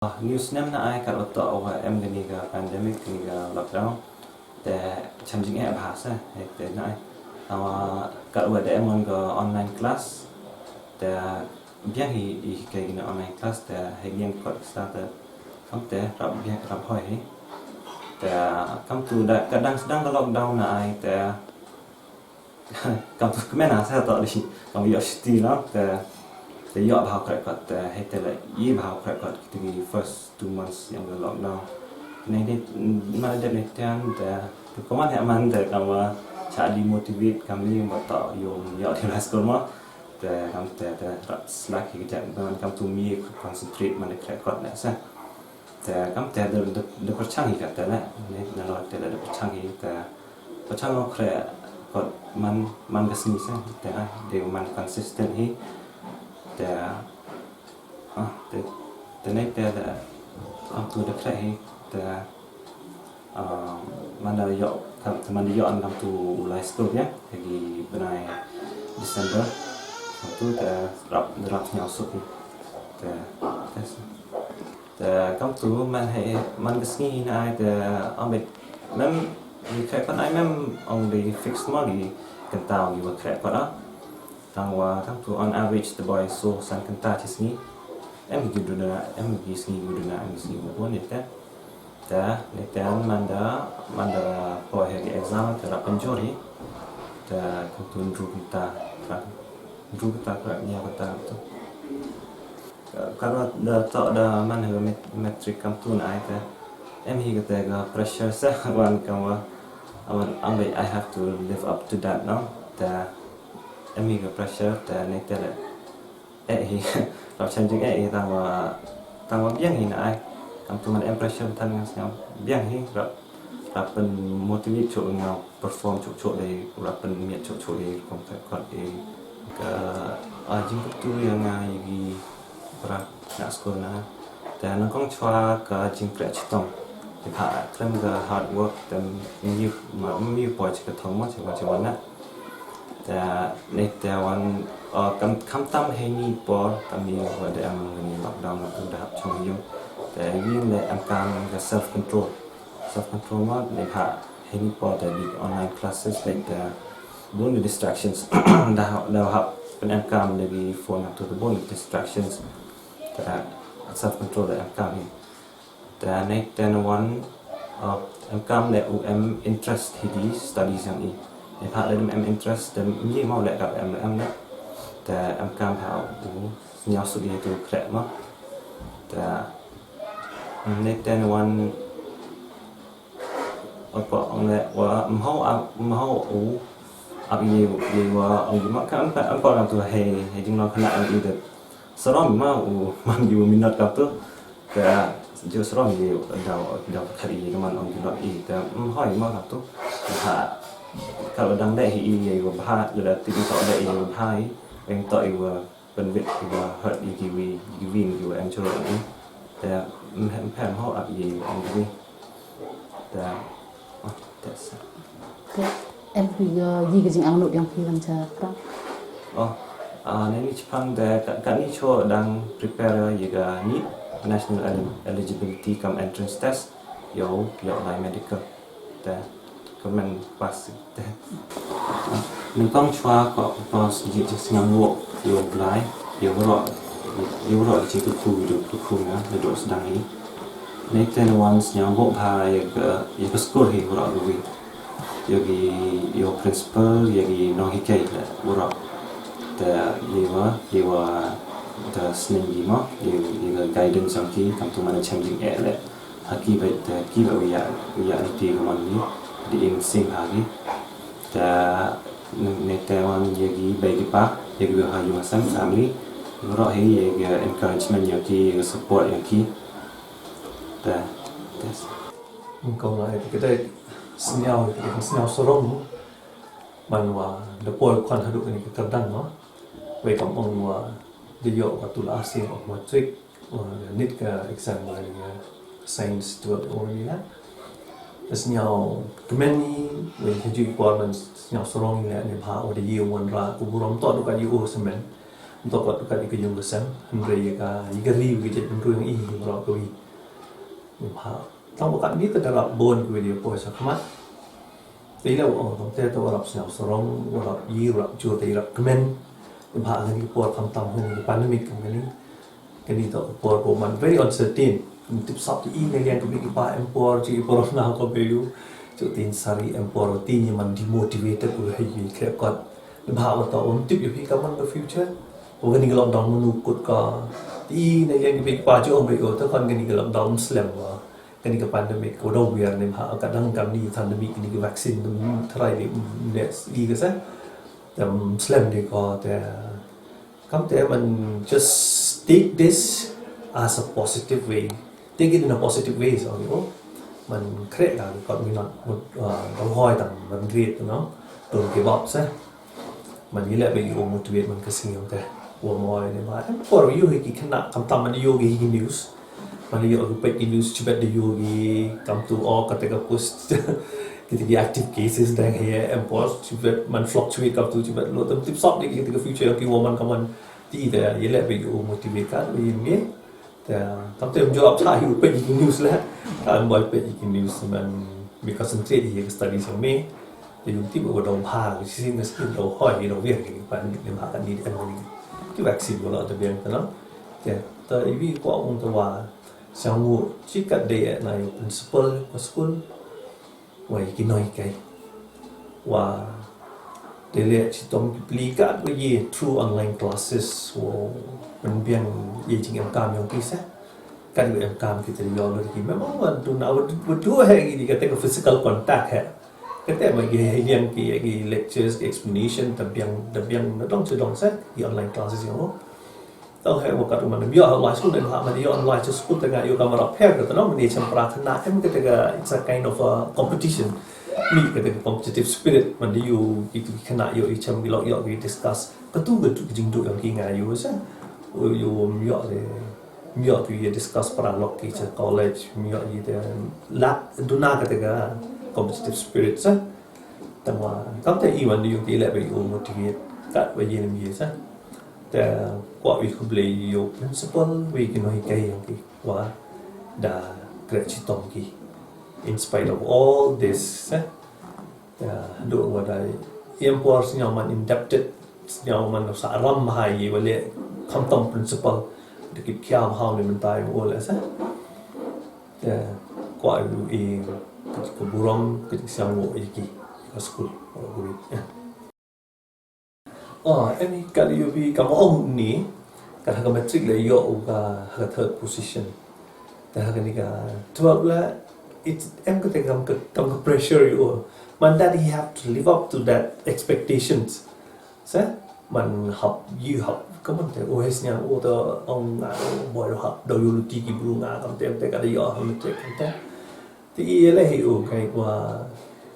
News nem na ai kalau tak awak em gani ke pandemic ni ke lockdown te changing app bahasa te na ai awak kalau ada em on ke online class te biar hi kayak gini online class te hai biar kot start kamu te rap biar rap hoi te kamu tu dah kadang sedang ke lockdown na ai te kamu tu kemana saya tak di kamu ya city lah te the yacht how correct got the head like ye how correct got the first 2 months yang the lockdown này đi mà để này tiền the tu có mà man the kamu cak di motivate kami buat tak yung yacht di school mah the kamu the slack kita dengan kamu tu mi concentrate mana correct got lah sah the kamu the percang hikat the lah ni nalor the percang hikat percang orang correct got man kesini sah the dia man consistent hi the night there up to the play the mana yo teman dia on come to live school ya lagi benai December itu drop nyasuk the come to man kesini na the ambil mem di kayak kan mem only fixed money kentau you kayak kan thằng tu on average the boy so san kanta chisni em gi sni guduna em sni bon eta ta netan manda boy he exam ta penjori ta kutun kita ka nya kata tu kalau dah tak ada man he metric kam tu na eta em hi kata ga pressure sa wan kamu ambil I have to live up to that no ta em nghĩ cái pressure tại này tại là hiเราchân chính tangว่าbiang hi na ai kam tu man em pressure tan ngang sao biang hi ra pen motivate cho ngau perform cho dei ra pen miet cho dei kom ta kot e ka jing tu yang ngai gi pra na school na ta nó kong chwa ka jing kra chitong thì ha klem ga hard work tem mi poi chi ka thong ma chi wa naแต่ในแต่วันคำตั้มให้นี่พอคำนี้ว่าได้อันนี้ล็อกดาวน์คือดับช่องยุ่งแต่ยิ่งในอันการกับ self control ว่าในผ่าให้นี่พอแต่ดี online classes แต่บุญ distractions ดาวครับเป็นอันการในดี phone ตัวบุญ distractions แต่ self control ในอันการนี้แต่ในแต่วันอันการใน interest ที่ดี studies อย่างนี้ในภาคเรื่อง interest แต่ยี่มอแหละกับนะแต่การเผายาวสุดที่ตัวแคร์มั้งแต่ในแต่วันapa orang wa mau ye wa ang mak kan apa orang tu hai jing lo khana ang ide seram mau man yu minat kap tuแต่ jo seram ye dah khari ye man ang yu iแต่hoi ma kap tu ha kalau đang đại hi ye wa bha là ti to đại ye wa bha yang to ye wa pen vit wa hurt ye gi wa em cho niแต่em ho ap ye ang giแต่em phi gì cái gì ăn nội yang phi làm cha pra ni Jepang kat ni cho đang prepare ye ga ni national eligibility come entrance test yo like medicalแต่comment pas mình con choa có gì chứ sinh ngộ yêu lái yêu rõ chỉ cái khu nữa để đổ sedang ini này tên once yang ngộ bài cái school hi rõ rồi yogi your principal yogi no hikai là rõแต่yewa the sning ma yewa guidance yang ki kam tu mana changing le haki bai te ki ba ya ti ko man ni di in sing hagi ta ne te wan yegi bai ki pa yegi ha yu sam family ro he yegi encouragement yang ki support yang ki ta câu lại thì cái đây sinh sorong man wa the boy kwan hadu ni ka dan no we kam ong wa di yo ka tu la asin of ma trick nit ka exam wa ni science to only na sinh kemeni we ka ju requirements sinh sorong ni ni ba o the year one ra ku burom to du ka yu semen untuk waktu kali ke yung kesan Henry ka igari ke jet Henry yang i bro ko i ha tang bukan ni terdapat bon ke dia po sa kamat thì là ông thế tôi đọc nhạc song đọc y đọc chùa thì đọc comment nhưng mà cái bộ tham tâm hơn cái pandemic cái này tôi bộ mình very uncertain tiếp sắp thì in này cái ba empor chỉ bộ nào có value chỗ tin sari empor tin nhưng mình demotivated của hay gì cái còn nhưng mà tôi ông tiếp được cái mình the future cái này cái lockdown mình cút có thì này cái ba chỗ ông bị ở tôi còn cái này cái lockdown slam cái này cái pandemic của đâu bây giờ nên họ kadang kami pandemic ini cái vaccine tu try di next đi cái sao tầm slam đi cóแต่kamiแต่mình just take this as a positive way take it in a positive way so you mình create là còn mình một đóng hoi tầm mình read nó từ cái box sao mình nghĩ lại bị motivate mình cái sinh hoạt thế của mọi người mà em có rồi yêu cái khả năng tâm mình yêu cái news mana yo page news cepat di yogi come to all ketika post kita di active cases dan here employers cepat man fluctuate come to cepat lo tip sop di ketika future ki woman kaman ti da yele be yo motivate kan be ni ta tam tem job cha yu page news la kan boy page news man be concentrate hi cái study sang me thì dùng tiếp vào đồng hà cái xin cái skin đầu hỏi đầu việc thì bạn điểm hạ cái đi ăn cái vaccine của nó đặc biệt đó thì tới vì có ông tôiว่าSangu jika dia naik principal ke school, wah ini noi kai, wah dia lihat citom pelikat bagi through online classes, wah menbiang jing MKM yang kisah, kan MKM kita jual lagi, memang tu nak berdua hari ini kata physical contact hai, kata bagi yang ki lectures, explanation, tapi yang dong sedang set di online classes yangต้องให้โอกาสมันเยอะออนไลน์สกูลเดินทางมันเยอะออนไลน์จะสกูลแต่งานอยู่กับมารับแพทย์แต่น้องมันนี่ฉันปรารถนาให้มันก็จะ it's a kind of a competition มีก็จะ competitive spirit มันได้อยู่ที่ขณะอยู่ฉันมีเราเยอะที่ discuss ก็ตู้ก็จริงๆดูอย่างที่งานอยู่ใช่อยู่มีเยอะเลยมีเยอะที่ discuss ปราลอกที่จะ college มีเยอะที่จะลักดูหน้าก็จะ competitive spirit ใช่แต่ว่าก็แต่อีวันนี้อยู่ที่แหละไปอยู่ motivate กัดไปยืนมีใช่แต่กว่าวิคุบเลยอยู่ principle วิกินให้ใจอย่างที่ว่าได้กระชิตองกี่ in spite of all this แต่ดูว่าได้import สิ่งมัน indebted สิ่งมันสารำหายว่าเลยคำตอบ principle เด็กขี้ยามหาวเนี่ยมันตายหมดเลยแต่กว่าอยู่เองก็บุรมก็จะเสียงโง่อีกกี่ก็สกุลini kalau you bi kamu orang ni kan harga matrik le yo uga harga third position dah harga ni kan 12 lah it kata kamu pressure you man that he have to live up to that expectations sa man hab you hab kamu te OS nya o ông boy hab do you ti ki bru nga kam te kada yo matrik kan te ti le hi o kai kwa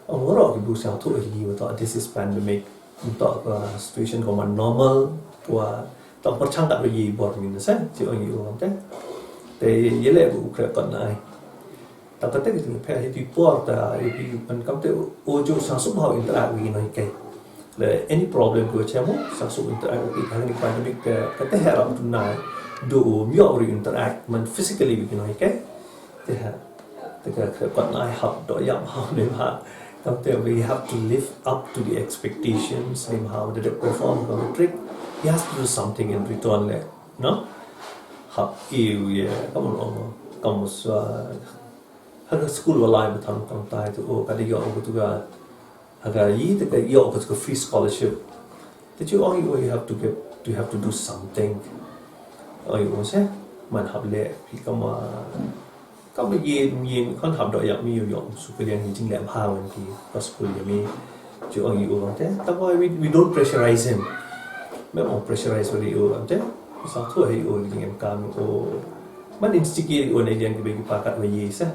ông ro ki bru sa thu hi wa this is pandemic untuk situation koman normal tua tak percangkat bagi buat ni saya cik orang itu kan tapi yele bu kerana naik tak kata kita pergi di port di kan te ojo sasuk mau interact with noi kai le any problem go chamo sasuk interact with hang ni pandemic kata harap tu naik do myo interact man physically with noi kai te ha te kerana naik hab do yam hau ni ha we have to live up to the expectations and how did it perform on the trick he has to do something in return no hab yêu ye kamu haga school walai betam kam tai tu kada yo tu ga haga yi te yo ko free scholarship that you have to do something you say man hab le pi kamaก็ไปยินคนทำโดยอยากมีอยู่อย่างสุขเรียนจริงๆแล้วพาวันที่ก็สกุลยังมีจุดอ่อนอยู่แต่ว่า we don't pressurize him ไม่ต้อง pressurize วันนี้แต่สาวทั่วให้อยู่จริงๆการมัน instigate ในเรื่องที่เป็นปากกัดวิญญาณซะ